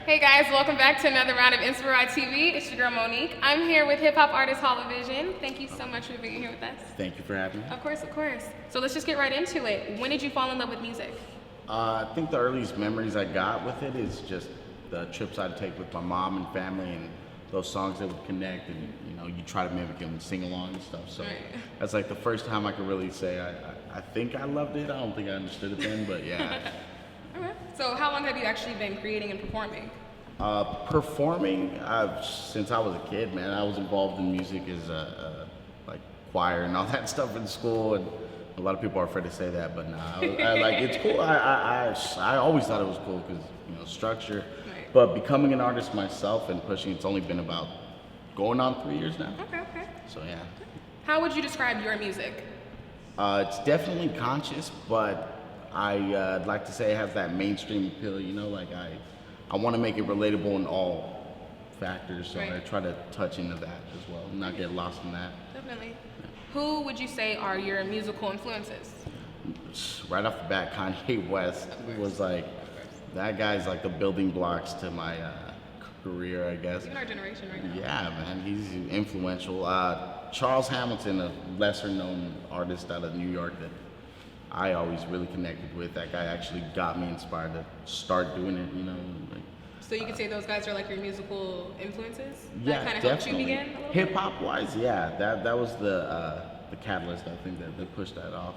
Hey guys, welcome back to another round of Inspirawrmusic TV. It's your girl Monique. I'm here with Hip Hop Artist Hall of Vision. Thank you so much for being here with us. Thank you for having me. Of course, of course. So let's just get right into it. When did you fall in love with music? I think the earliest memories I got with it is just the trips I'd take with my mom and family, and those songs that would connect, and you try to mimic them and sing along and stuff. So that's like the first time I could really say I think I loved it. I don't think I understood it then, but yeah. Okay. So how long have you actually been creating and performing? Performing, since I was a kid, man. I was involved in music as like choir and all that stuff in school, and a lot of people are afraid to say that, but nah, like it's cool. I always thought it was cool because structure. Right. But becoming an artist myself and pushing, it's only been about going on 3 years now. Okay. So yeah. How would you describe your music? It's definitely conscious, but I'd like to say it has that mainstream appeal. Like I want to make it relatable in all factors, so I try to touch into that as well, and not get lost in that. Definitely. Yeah. Who would you say are your musical influences? Right off the bat, Kanye West was like, that guy's like the building blocks to my career, I guess. Even our generation right now. Yeah, man, he's influential. Charles Hamilton, a lesser known artist out of New York that I always really connected with. That guy actually got me inspired to start doing it, So you could say those guys are like your musical influences? Yeah, that kind of definitely. Helped you begin a little bit? Hip hop wise, yeah, that was the catalyst, I think, that pushed that off.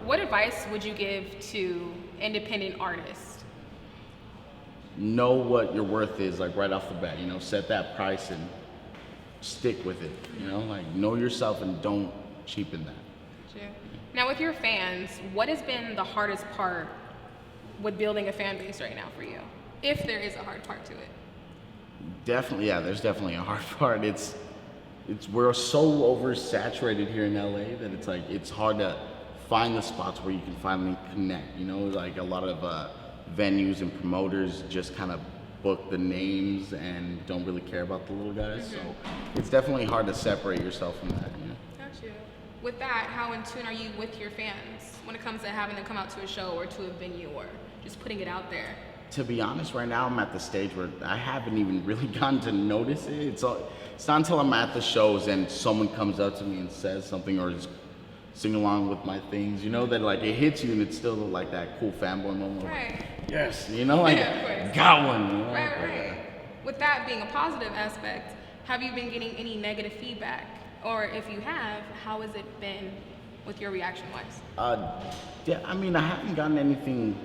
What advice would you give to independent artists? Know what your worth is, like right off the bat. Set that price and stick with it. Like know yourself and don't cheapen that. Sure. Now with your fans, what has been the hardest part with building a fan base right now for you? If there is a hard part to it. Definitely, yeah, there's definitely a hard part. It's we're so oversaturated here in LA that it's hard to find the spots where you can finally connect. Like a lot of venues and promoters just kind of book the names and don't really care about the little guys. So it's definitely hard to separate yourself from that. Got you. With that, how in tune are you with your fans when it comes to having them come out to a show or to a venue or just putting it out there? To be honest, right now I'm at the stage where I haven't even really gotten to notice it. It's not until I'm at the shows and someone comes up to me and says something or just sing along with my things, that like it hits you and it's still like that cool fanboy moment. Right. Like, yes, like got one. Right. With that being a positive aspect, have you been getting any negative feedback? Or if you have, how has it been with your reaction wise? Yeah, I haven't gotten anything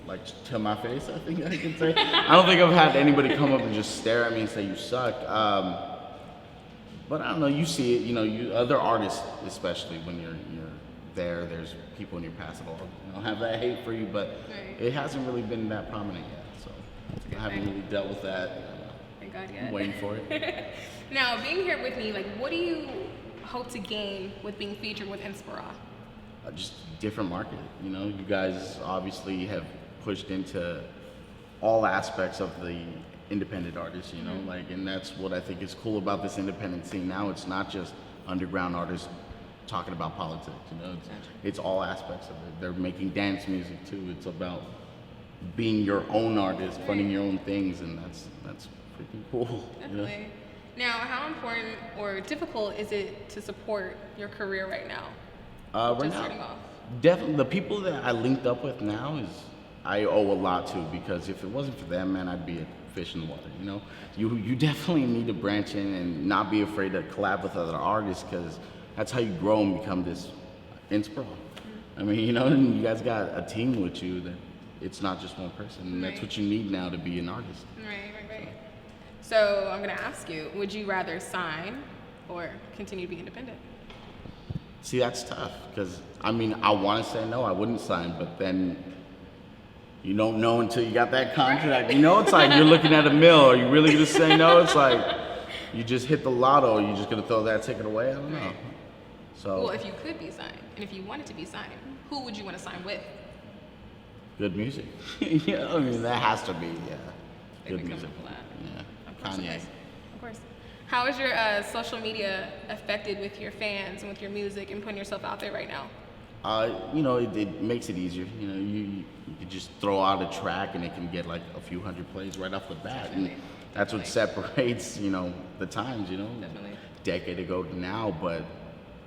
like to my face, I think I can say. I don't think I've had anybody come up and just stare at me and say you suck. But I don't know, you see it, you other artists, especially when you're there's people in your past that'll have that hate for you, but it hasn't really been that prominent yet, so I haven't really dealt with that. Thank God yet. I'm waiting for it. Now, being here with me, what do you hope to gain with being featured with Inspira? Just different market. You guys obviously have pushed into all aspects of the independent artists, and that's what I think is cool about this independent scene now. It's not just underground artists talking about politics, it's all aspects of it. They're making dance music too. It's about being your own artist, funding your own things, and that's freaking cool. Definitely. Now, how important or difficult is it to support your career right now? Right now, definitely the people that I linked up with now is I owe a lot to, because if it wasn't for them, man, I'd be a fish in the water. You definitely need to branch in and not be afraid to collab with other artists, because that's how you grow and become this Inspirawrmusic. And you guys got a team with you that it's not just one person, and that's what you need now to be an artist. Right. So I'm gonna ask you, would you rather sign or continue to be independent? See, that's tough, because I want to say no, I wouldn't sign, but then you don't know until you got that contract. It's like you're looking at a mill. Are you really gonna say no? It's like you just hit the lotto. You're just gonna throw that ticket away? I don't know. So, well, if you could be signed, and if you wanted to be signed, who would you want to sign with? Good music. That has to be, good music. Kanye. Of course. How is your social media affected with your fans and with your music and putting yourself out there right now? You know, it makes it easier. You know, you can just throw out a track and it can get like a few hundred plays right off the bat. And that's what separates, you know, the times, you know, decade ago to now. But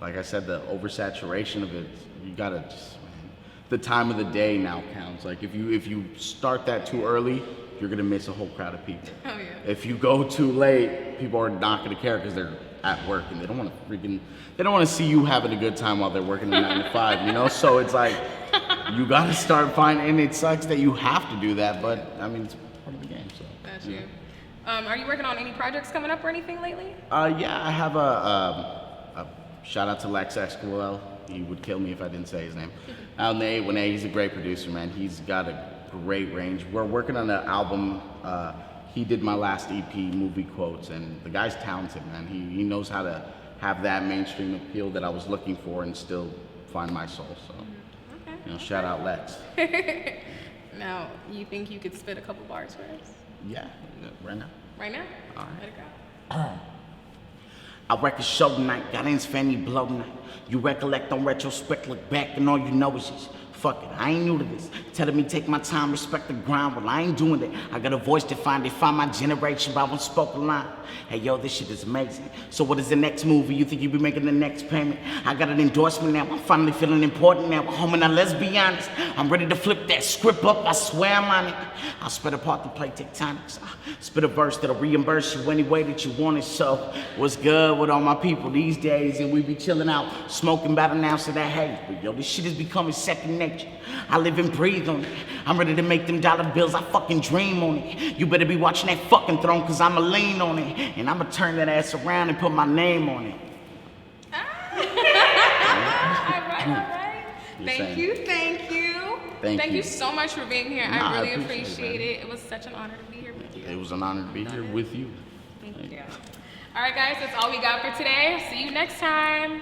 like I said, the oversaturation of it, you gotta just, man, the time of the day now counts. Like if you start that too early, you're gonna miss a whole crowd of people. Oh yeah. If you go too late, people are not gonna care because they're at work and they don't want to see you having a good time while they're working a 9 to 5, you know? So it's like, you gotta start finding, and it sucks that you have to do that, but I mean, it's part of the game, so. That's you. Are you working on any projects coming up or anything lately? Yeah, I have a shout out to Lex Esquivel. He would kill me if I didn't say his name. Out in the 818, he's a great producer, man. He's got a great range. We're working on an album. He did my last EP, Movie Quotes, and the guy's talented, man. He knows how to have that mainstream appeal that I was looking for and still find my soul. So, you know, shout out Lex. Now, you think you could spit a couple bars for us? Yeah, right now. Right now? All right. Let it go. I wreck a show tonight, got ins fanny blow tonight. You recollect on retrospect, look back, and all you know is just fuck it, I ain't new to this. Telling me take my time, respect the grind, well I ain't doing that. I got a voice to find my generation, but I won't spoke a line. Hey yo, this shit is amazing. So what is the next movie? You think you be making the next payment? I got an endorsement now, I'm finally feeling important now. Homie, now let's be honest, I'm ready to flip that script up, I swear I'm on it. I'll spit a part to play tectonics. I'll spit a verse that'll reimburse you any way that you want it. So what's good with all my people these days? And we be chilling out, smoking by the ounce of that haze. But yo, this shit is becoming second nature. I live and breathe on it. I'm ready to make them dollar bills, I fucking dream on it. You better be watching that fucking throne, cause I'ma lean on it. And I'ma turn that ass around and put my name on it. All right. Thank you. Thank you so much for being here. I really appreciate it. It was such an honor to be here with you. It was an honor to be here with you. Thank you. All right, guys, that's all we got for today. See you next time.